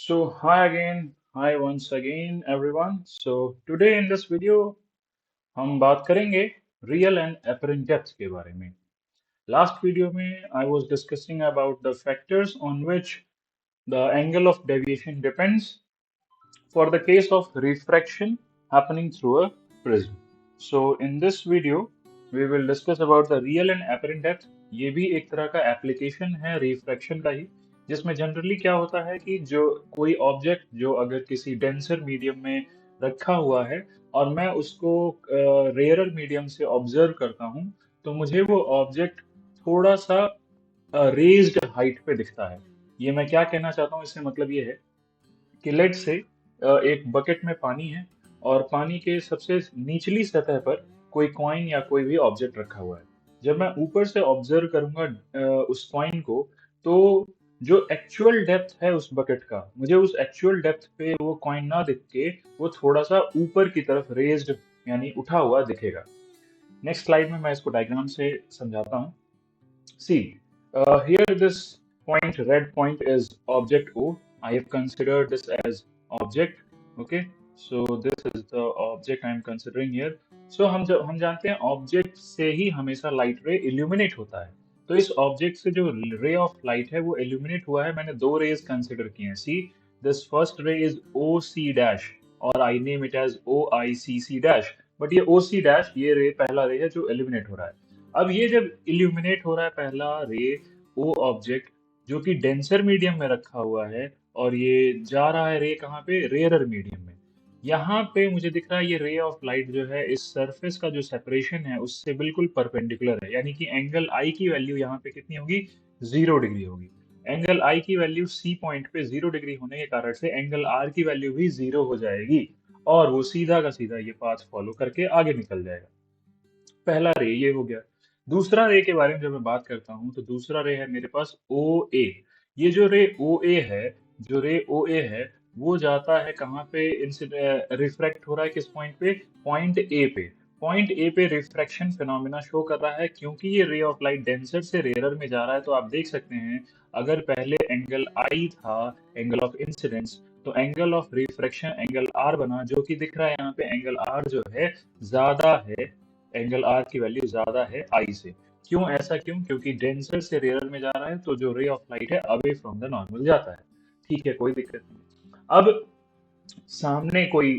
Hi once again everyone. So today in this video हम बात करेंगे real and apparent depth के बारे में. Last video में I was discussing about the factors on which the angle of deviation depends for the case of refraction happening through a prism. So in this video we will discuss about the real and apparent depth. ये भी एक तरह का application है refraction का ही, जिसमें generally क्या होता है कि जो कोई ऑब्जेक्ट जो अगर किसी डेंसर मीडियम में रखा हुआ है और मैं उसको रेयरर मीडियम से ऑब्जर्व करता हूँ, तो मुझे वो ऑब्जेक्ट थोड़ा सा रेज्ड हाइट पे दिखता है. ये मैं क्या कहना चाहता हूँ, इससे मतलब ये है कि लेट से एक बकेट में पानी है और पानी के सबसे निचली सतह पर कोई कॉइन या कोई भी ऑब्जेक्ट रखा हुआ है. जब मैं ऊपर से ऑब्जर्व करूंगा उस कॉइन को, तो जो एक्चुअल डेप्थ है उस बकेट का, मुझे उस एक्चुअल डेप्थ पे वो कॉइन ना दिख के वो थोड़ा सा ऊपर की तरफ रेज्ड यानी उठा हुआ दिखेगा. नेक्स्ट स्लाइड में मैं इसको डायग्राम से समझाता हूँ. See, here this point, red point is object O. I have considered this as object. Okay, so this is the object I am considering here. So हम जानते हैं ऑब्जेक्ट से ही हमेशा लाइट रे इल्यूमिनेट होता है. तो इस ऑब्जेक्ट से जो रे ऑफ लाइट है वो इल्यूमिनेट हुआ है. मैंने दो रेज कंसिडर किए हैं. See, this first ray is O C dash और I name it as O I C C dash. But ये ओ सी डैश, ये रे पहला रे है जो इल्यूमिनेट हो रहा है. अब ये जब इल्यूमिनेट हो रहा है पहला रे, वो ऑब्जेक्ट जो कि डेंसर मीडियम में रखा हुआ है, और ये जा रहा है रे कहाँ पे, रेयरर मीडियम में. यहाँ पे मुझे दिख रहा है ये रे ऑफ लाइट जो है इस सरफेस का जो सेपरेशन है उससे बिल्कुल परपेंडिकुलर है. यानी कि एंगल आई की वैल्यू यहाँ पे कितनी होगी, 0 डिग्री होगी. एंगल आई की वैल्यू सी पॉइंट पे 0 डिग्री होने के कारण से एंगल आर की वैल्यू भी 0 हो जाएगी और वो सीधा का सीधा ये पाथ फॉलो करके आगे निकल जाएगा. पहला रे ये हो गया. दूसरा रे के बारे में जब मैं बात करता हूँ तो दूसरा रे है मेरे पास ओ ए. ये जो रे ओ ए है, जो रे ओ ए है वो जाता है कहाँ पे, रिफ्रैक्ट हो रहा है किस पॉइंट पे, पॉइंट ए पे. पॉइंट ए पे रिफ्रैक्शन फिनोमिना शो कर रहा है. क्योंकि ये रे ऑफ लाइट डेंसर से रेयरर में जा रहा है, तो आप देख सकते हैं अगर पहले एंगल आई था, एंगल ऑफ इंसिडेंस, तो angle of refraction angle R बना, जो कि दिख रहा है यहाँ पे एंगल आर जो है ज्यादा है, एंगल आर की वैल्यू ज्यादा है आई से. क्यों, ऐसा क्यों, क्योंकि डेंसर से रेयर में जा रहा है तो जो रे ऑफ लाइट है अवे फ्रॉम द नॉर्मल जाता है. ठीक है, कोई दिक्कत नहीं. अब सामने कोई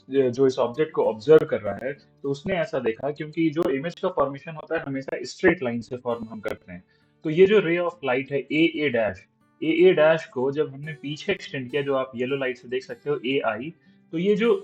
जो इस ऑब्जेक्ट को ऑब्जर्व कर रहा है, तो उसने ऐसा देखा, क्योंकि जो इमेज का फॉर्मेशन होता है हमेशा स्ट्रेट लाइन से फॉर्म हम करते हैं. तो ये जो रे ऑफ लाइट है ए डैश, ए डैश को जब हमने पीछे एक्सटेंड किया, जो आप येलो लाइट से देख सकते हो ए आई, तो ये जो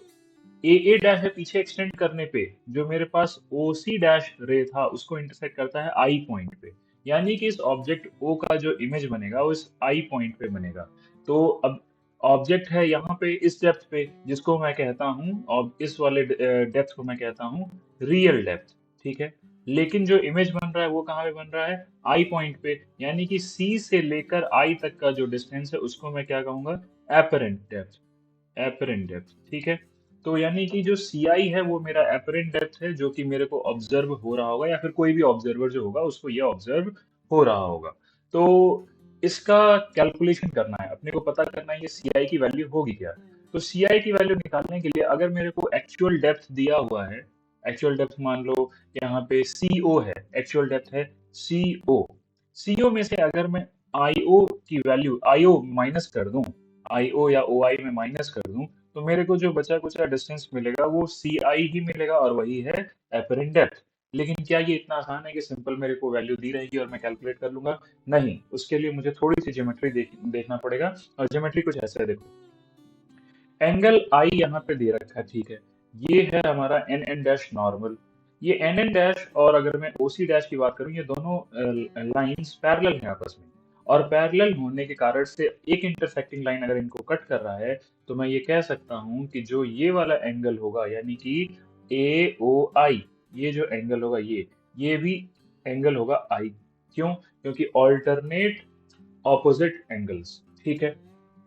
ए डैश है पीछे एक्सटेंड करने पे जो मेरे पास ओ सी डैश रे था उसको इंटरसेक्ट करता है आई पॉइंट पे. यानी कि इस ऑब्जेक्ट ओ का जो इमेज बनेगा वो इस आई पॉइंट पे बनेगा. तो अब ऑब्जेक्ट है यहाँ पे इस डेप्थ पे, जिसको मैं कहता हूँ, और इस वाले डेप्थ को मैं कहता हूँ रियल डेप्थ. ठीक है, लेकिन जो इमेज बन रहा है वो कहाँ पे बन रहा है, आई पॉइंट पे. यानी कि सी से लेकर आई तक का जो डिस्टेंस है उसको मैं क्या कहूंगा, एपरेंट डेप्थ. एपरेंट डेप्थ, ठीक है. तो यानी कि जो सी आई है वो मेरा एपरेंट डेप्थ है, जो कि मेरे को ऑब्जर्व हो रहा होगा, या फिर कोई भी ऑब्जर्वर जो होगा उसको ये ऑब्जर्व हो रहा होगा. तो इसका कैलकुलेशन करना है, अपने को पता करना है ये सी आई की वैल्यू होगी क्या. तो सी आई की वैल्यू निकालने के लिए अगर मेरे को एक्चुअल डेप्थ दिया हुआ है, एक्चुअल डेप्थ मान लो यहाँ पे सी ओ है, एक्चुअल डेप्थ है सी ओ. सी ओ में से अगर मैं आई ओ की वैल्यू, आई ओ माइनस कर दूं, आई ओ या ओ आई में माइनस कर दूं, तो मेरे को जो बचा कुचा डिस्टेंस मिलेगा वो सी आई ही मिलेगा, और वही है एपरेंट डेप्थ. लेकिन क्या ये इतना आसान है कि सिंपल मेरे को वैल्यू दी रहेगी और मैं कैलकुलेट कर लूंगा? नहीं, उसके लिए मुझे थोड़ी सी ज्योमेट्री देखना पड़ेगा. और ज्योमेट्री कुछ ऐसा है, देखो. एंगल आई यहाँ पे दे रखा है, ठीक है. ये है हमारा एन एन डैश नॉर्मल. ये एन एन डैश और अगर मैं ओ सी डैश की बात करूँ, ये दोनों लाइंस पैरेलल हैं आपस में. और पैरेलल होने के कारण से एक इंटरसेक्टिंग लाइन अगर इनको कट कर रहा है, तो मैं ये कह सकता हूँ कि जो ये वाला एंगल होगा, यानी कि ए ओ आई, ये जो एंगल होगा ये भी एंगल होगा आई. क्यों, क्योंकि ऑल्टरनेट ऑपोजिट एंगल्स. ठीक है,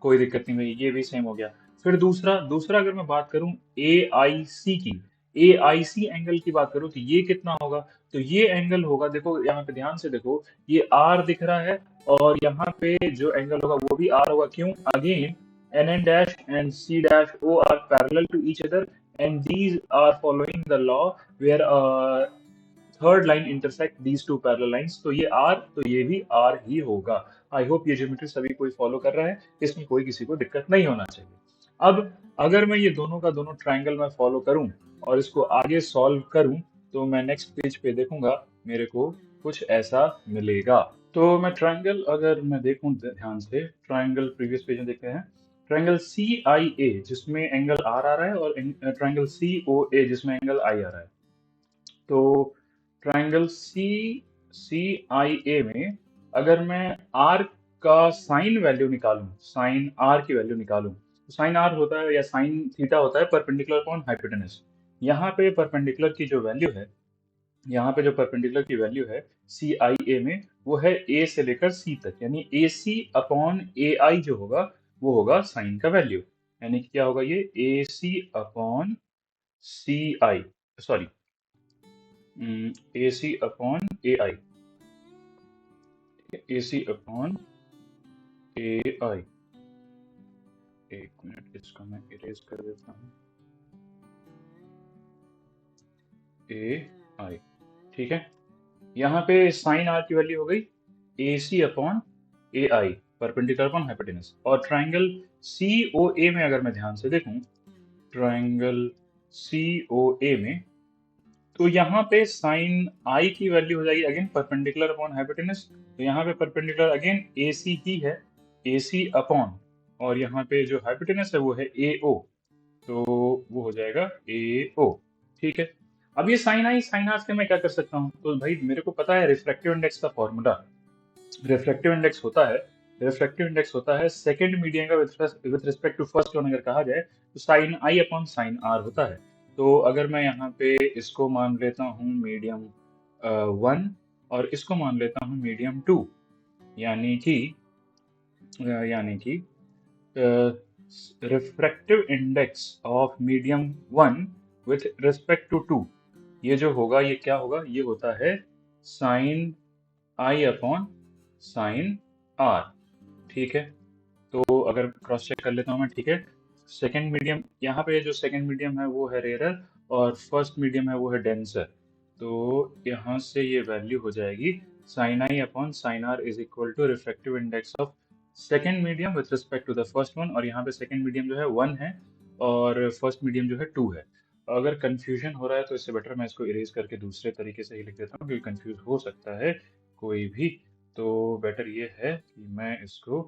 कोई दिक्कत नहीं भाई, ये भी सेम हो गया. फिर दूसरा दूसरा अगर मैं बात करूं ए आई सी की, ए आई सी एंगल की बात करूं, तो ये कितना होगा, तो ये एंगल होगा, देखो यहाँ पे ध्यान से देखो, ये आर दिख रहा है और यहाँ पे जो एंगल होगा वो भी आर होगा. क्यों, again NN dash and C dash O are parallel to each other, and these are following the law where third line intersect these two parallel lines. तो ये आर, तो ये भी आर ही होगा। आई होप ये geometry सभी कोई follow कर रहा है, इसमें कोई किसी को दिक्कत नहीं होना चाहिए। अब अगर मैं ये दोनों का दोनों ट्रायंगल में फॉलो करूं और इसको आगे सॉल्व करूं, तो मैं नेक्स्ट पेज पे देखूंगा मेरे को कुछ ऐसा मिलेगा। तो मैं ट्रायंगल अगर मैं देखूं ध्यान से, ट्रायंगल प्रीवियस पेज में देखते हैं। ट्रायंगल सी आई ए जिसमें एंगल आर आ रहा है, और ट्रायंगल सी ओ ए जिसमें एंगल आई आ रहा है। तो ट्रायंगल सी सी आई ए में अगर मैं आर का साइन वैल्यू निकालूं, साइन आर की वैल्यू निकालूं, तो साइन आर होता है या साइन थीटा होता है परपेंडिकुलर अपॉन हाइपोटेनस। यहाँ पे परपेंडिकुलर की जो वैल्यू है, यहाँ पे जो परपेंडिकुलर की वैल्यू है सी आई ए में, वो है ए से लेकर सी तक, यानी ए सी अपॉन ए आई जो होगा वो होगा साइन का वैल्यू। यानी कि क्या होगा, ये ए C upon C I, sorry A C upon A I, A C upon A आई। एक मिनट, इसको मैं इरेज कर देता हूँ, ए आई। ठीक है, यहाँ पे साइन आर की वैल्यू हो गई ए C upon A I perpendicular upon hypotenuse. और ट्राइंगल सी ओ ए में अगर मैं ध्यान से देखूं, ट्राइंगल सी ओ ए में, तो यहाँ पे साइन आई की वैल्यू हो जाएगी अगेन परपेंडिकुलर अपॉन हाइपोटेनस। तो यहाँ पे परपेंडिकुलर अगेन ए सी ही है, ए सी अपॉन, और यहाँ पे जो हाइपोटेनस है वो है ए ओ, तो वो हो जाएगा ए ओ। ठीक है, अब ये साइन आई साइन आर से मैं क्या कर सकता हूँ, तो भाई मेरे को पता है रिफ्रैक्टिव इंडेक्स का फॉर्मूला। रिफ्रैक्टिव इंडेक्स होता है सेकंड मीडियम का with respect to first one. अगर कहा जाए तो sine I upon sine R होता है। तो अगर मैं यहाँ पे इसको मान लेता हूँ मीडियम 1 और इसको मान लेता हूँ मीडियम 2, यानी कि refractive index of medium 1 with respect to 2, ये जो होगा ये क्या होगा, ये होता है sine I upon sine R. ठीक है, तो अगर क्रॉस चेक कर लेता हूँ मैं, ठीक है, सेकंड मीडियम, यहाँ पे जो सेकंड मीडियम है वो है रेयरर और फर्स्ट मीडियम है वो है डेंसर। तो यहाँ से ये वैल्यू हो जाएगी sine I upon sine R is equal to refractive index of second medium with respect to the first one. और यहाँ पे सेकंड मीडियम जो है 1 है और फर्स्ट मीडियम जो है 2 है। अगर कंफ्यूजन हो रहा है तो इससे बेटर मैं इसको इरेज करके दूसरे तरीके से ही लिख देता हूँ, क्योंकि कंफ्यूज हो सकता है कोई भी। तो बेटर ये है कि मैं इसको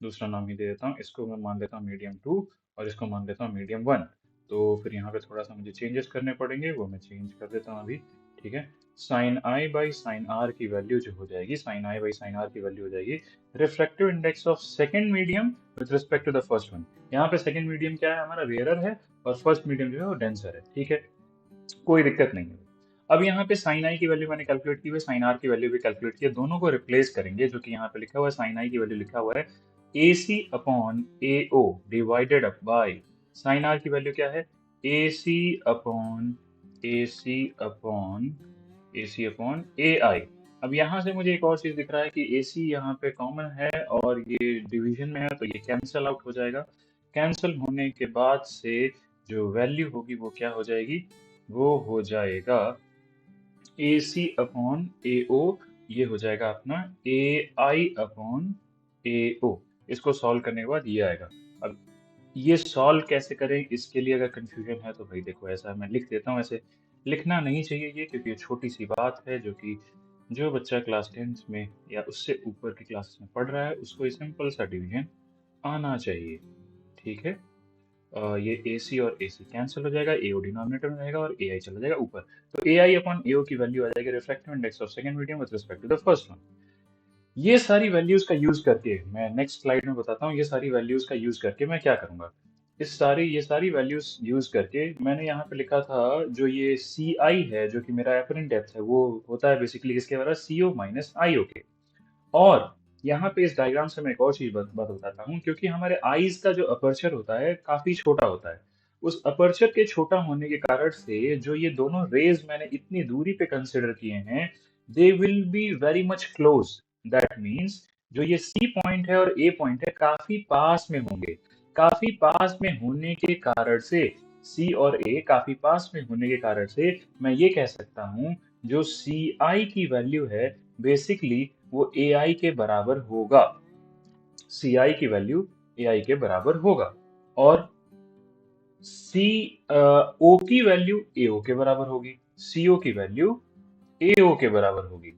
दूसरा नाम ही दे देता हूँ, इसको मैं मान लेता हूँ मीडियम 2 और इसको मान लेता हूँ मीडियम 1। तो फिर यहाँ पे थोड़ा सा मुझे चेंजेस करने पड़ेंगे, वो मैं चेंज कर देता हूँ अभी। ठीक है, sine I by sine R की वैल्यू जो हो जाएगी, sine I by sine R की वैल्यू हो जाएगी refractive index of second medium with respect to the first one. यहाँ पे सेकंड मीडियम क्या है, हमारा रेयरर है, और फर्स्ट मीडियम जो है वो डेंसर है। ठीक है, कोई दिक्कत नहीं है। अब यहाँ पे साइन आई की वैल्यू मैंने कैलकुलेट की हुई है, साइन आर की वैल्यू भी कैलकुलेट की है, दोनों को रिप्लेस करेंगे। जो कि यहाँ पे लिखा हुआ है, साइन आई की वैल्यू लिखा हुआ है A C upon A O divided up by sine R की वैल्यू क्या है, A C upon A C upon A C upon A I. अब यहाँ से मुझे एक और चीज दिख रहा है कि ए सी यहाँ पे कॉमन है और ये डिवीजन में है, तो ये कैंसिल आउट हो जाएगा। कैंसिल होने के बाद से जो वैल्यू होगी वो क्या हो जाएगी, वो हो जाएगा ए सी अपॉन ए ओ, ये हो जाएगा अपना ए आई अपॉन ए ओ। इसको सॉल्व करने के बाद ये आएगा। अब ये सॉल्व कैसे करें, इसके लिए अगर कंफ्यूजन है तो भाई देखो, ऐसा मैं लिख देता हूँ। ऐसे लिखना नहीं चाहिए ये, क्योंकि ये छोटी सी बात है जो कि जो बच्चा क्लास 10th में या उससे ऊपर की क्लासेस में पढ़ रहा है उसको ये सिंपल सा डिवीजन आना चाहिए। ठीक है, ये ए सी और ए सी कैंसिल हो जाएगा, ए ओ डिनोमिनेटर में रहेगा और ए आई चला जाएगा ऊपर। तो ए आई अपॉन ए ओ की वैल्यू आ जाएगी refractive index of second medium with respect to the first one. ये सारी वैल्यूज का यूज करके मैं नेक्स्ट स्लाइड में बताता हूँ, ये सारी वैल्यूज का यूज करके मैं क्या करूंगा। ये सारी वैल्यूज यूज करके मैंने यहाँ पे लिखा था, जो ये सी आई है जो कि मेरा एपरेंट डेप्थ है, वो होता है बेसिकली किसके बराबर, सी ओ माइनस आई ओ के। और यहाँ पे इस डायग्राम से मैं एक और चीज बात बताता हूँ, क्योंकि हमारे आईज का जो अपर्चर होता है काफी छोटा होता है। उस अपर्चर के छोटा होने के कारण से जो ये दोनों रेज मैंने इतनी दूरी पे कंसिडर किए हैं, they will be very much close. That means जो ये सी पॉइंट है और ए पॉइंट है काफी पास में होंगे। काफी पास में होने के कारण से, सी और ए काफी पास में होने के कारण से मैं ये कह सकता हूँ जो सी आई की वैल्यू है बेसिकली वो ए आई के बराबर होगा। सी आई की वैल्यू ए आई के बराबर होगा और सी ओ की वैल्यू ए ओ के बराबर होगी। सी ओ की वैल्यू एओ के बराबर होगी।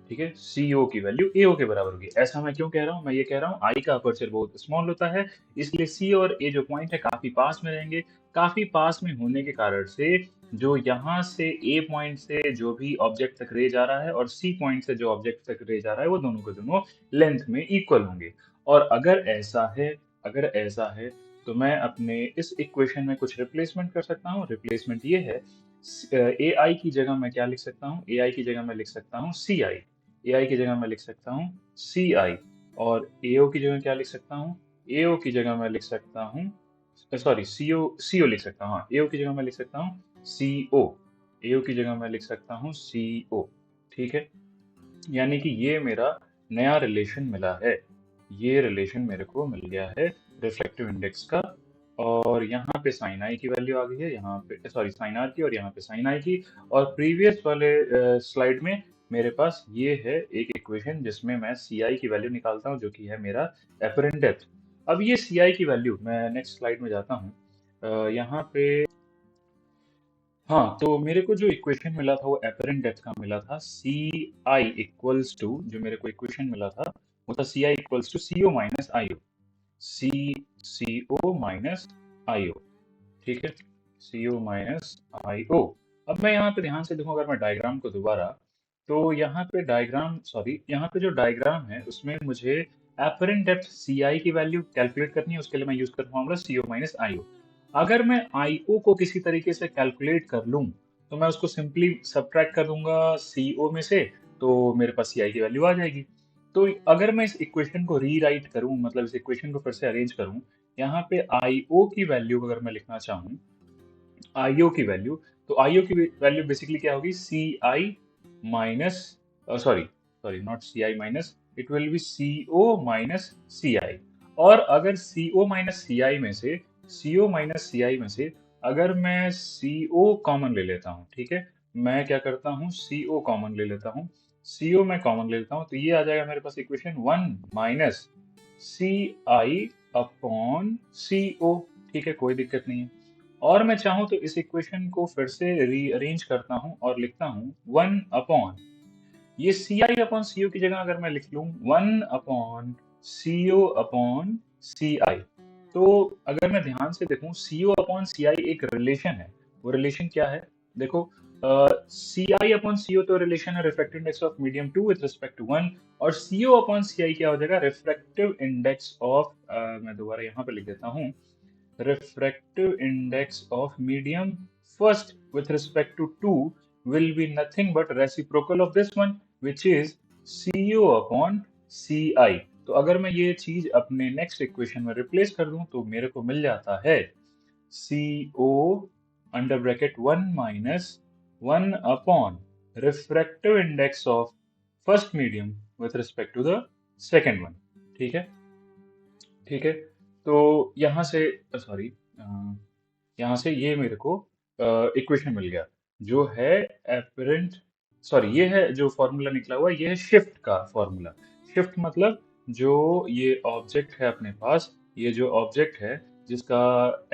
ठीक है, सीओ की वैल्यू एओ के बराबर होगी। ऐसा मैं क्यों कह रहा हूँ? मैं ये कह रहा हूँ आई का अपर्चर बहुत स्मॉल होता है, इसलिए सी और ए जो पॉइंट है काफी पास में रहेंगे। काफी पास में होने के कारण से जो यहाँ से ए पॉइंट से जो भी ऑब्जेक्ट तक रे जा रहा है और सी पॉइंट से जो ऑब्जेक्ट तक रे जा रहा है वो दोनों के दोनों लेंथ में इक्वल होंगे। और अगर ऐसा है तो मैं अपने इस इक्वेशन में कुछ रिप्लेसमेंट कर सकता हूँ। रिप्लेसमेंट ये है, ए आई की जगह मैं क्या लिख सकता हूँ? ए आई की जगह मैं लिख सकता हूँ सी आई। ए आई की जगह मैं लिख सकता हूँ सी आई। और ए ओ की जगह क्या लिख सकता हूँ? ए ओ की जगह मैं लिख सकता हूँ, सॉरी सी ओ लिख सकता हूँ। हाँ, ए ओ की जगह मैं लिख सकता हूँ सी ओ। ए ओ की जगह मैं लिख सकता हूँ सी ओ। ठीक है, यानी कि ये मेरा नया रिलेशन मिला है। ये रिलेशन मेरे को मिल गया है रिफ्लेक्टिव इंडेक्स का। और यहाँ पे साइन आई की वैल्यू आ गई है, यहाँ पे सॉरी साइन आर की, और यहाँ पे साइन आई की। और प्रीवियस वाले स्लाइड में मेरे पास ये है एक इक्वेशन जिसमें मैं सी आई की वैल्यू निकालता हूँ जो कि है मेरा एपरेंट डेप्थ। अब ये सी आई की वैल्यू, मैं नेक्स्ट स्लाइड में जाता हूँ। यहाँ पे हाँ, तो मेरे को जो इक्वेशन मिला था वो एपरेंट डेप्थ का मिला था। सी आई इक्वल्स टू, जो मेरे को इक्वेशन मिला था वो था C I equals to C O minus I O. C C O minus I O. ठीक है, सी ओ माइनस आई ओ। अब मैं यहाँ पे ध्यान से देखूँ, अगर मैं डायग्राम को दोबारा, तो यहाँ पे डायग्राम, सॉरी यहाँ पे जो डायग्राम है उसमें मुझे एपरेंट डेप्थ सी आई की वैल्यू कैलकुलेट करनी है। उसके लिए मैं यूज कर पाऊंगा सी ओ माइनस आई ओ। अगर मैं आई ओ को किसी तरीके से कैलकुलेट कर लूँ तो मैं उसको सिंपली सब्ट्रैक्ट कर दूंगा सी ओ में से, तो मेरे पास सी आई की वैल्यू आ जाएगी। तो अगर मैं इस इक्वेशन को रीराइट करूं, मतलब इस इक्वेशन को फिर से अरेंज करूं, यहाँ पे आई ओ की वैल्यू अगर मैं लिखना चाहूँ, आईओ की वैल्यू, तो आईओ की वैल्यू बेसिकली क्या होगी? C I minus, sorry sorry not C I minus, it will be C O minus C I. और अगर सी ओ माइनस सी आई में से, सी ओ माइनस सी आई में से अगर मैं सी ओ कॉमन ले लेता हूँ, ठीक है, मैं क्या करता हूँ, सी ओ कॉमन ले लेता हूँ, सी ओ मैं कॉमन ले लेता हूँ, तो ये आ जाएगा मेरे पास इक्वेशन वन माइनस सी आई अपॉन सी ओ। ठीक है, कोई दिक्कत नहीं है। और मैं चाहूँ तो इस इक्वेशन को फिर से रीअरेंज करता हूँ और लिखता हूँ वन अपॉन, ये सी आई अपॉन सी ओ की जगह अगर मैं लिख लूँ वन अपॉन सी ओ अपॉन सी आई, तो अगर मैं ध्यान से देखूँ सी ओ अपॉन सी आई एक रिलेशन है। वो रिलेशन क्या है? देखो, सी आई अपॉन सी ओ तो रिलेशन है refractive index of medium two with respect to one. और सी ओ अपॉन सी आई क्या हो जाएगा? रिफ्रैक्टिव इंडेक्स ऑफ, मैं दोबारा यहाँ पे लिख देता हूँ, refractive index of medium first with respect to 2 will be nothing but reciprocal of this one, which is CO upon CI। तो अगर मैं ये चीज अपने नेक्स्ट इक्वेशन में रिप्लेस कर दूं तो मेरे को मिल जाता है CO under bracket one minus one upon refractive index of first medium with respect to the second one. ठीक है, ठीक है। तो यहाँ से, सॉरी, यहाँ से ये मेरे को इक्वेशन मिल गया जो है एपरेंट, सॉरी ये है जो फॉर्मूला निकला हुआ है, ये है शिफ्ट का फॉर्मूला। शिफ्ट मतलब जो ये ऑब्जेक्ट है अपने पास, ये जो ऑब्जेक्ट है जिसका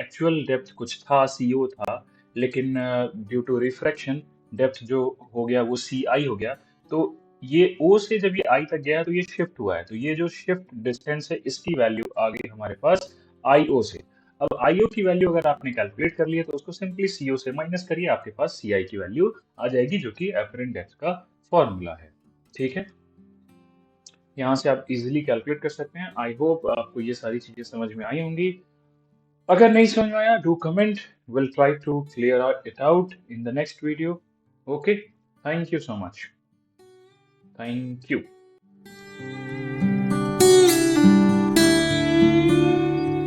एक्चुअल डेप्थ कुछ था, सीओ था, लेकिन ड्यू टू रिफ्रैक्शन डेप्थ जो हो गया वो सी आई हो गया। तो ये ओ से जब ये आई तक गया तो ये शिफ्ट हुआ है, तो ये जो शिफ्ट डिस्टेंस है इसकी वैल्यू आ गई हमारे पास आई ओ से। अब आईओ की वैल्यू अगर आपने कैलकुलेट कर ली है तो उसको सिंपली सीओ से माइनस करिए, आपके पास सीआई की वैल्यू आ जाएगी जो कि एपरेंट डेप्थ का फॉर्मूला है। ठीक है, यहाँ से आप इजीली कैलकुलेट कर सकते हैं। आई होप आपको ये सारी चीजें समझ में आई होंगी। अगर नहीं समझ में आया, do comment, will try to clear it out in the next video. Okay, thank you so much, thank you.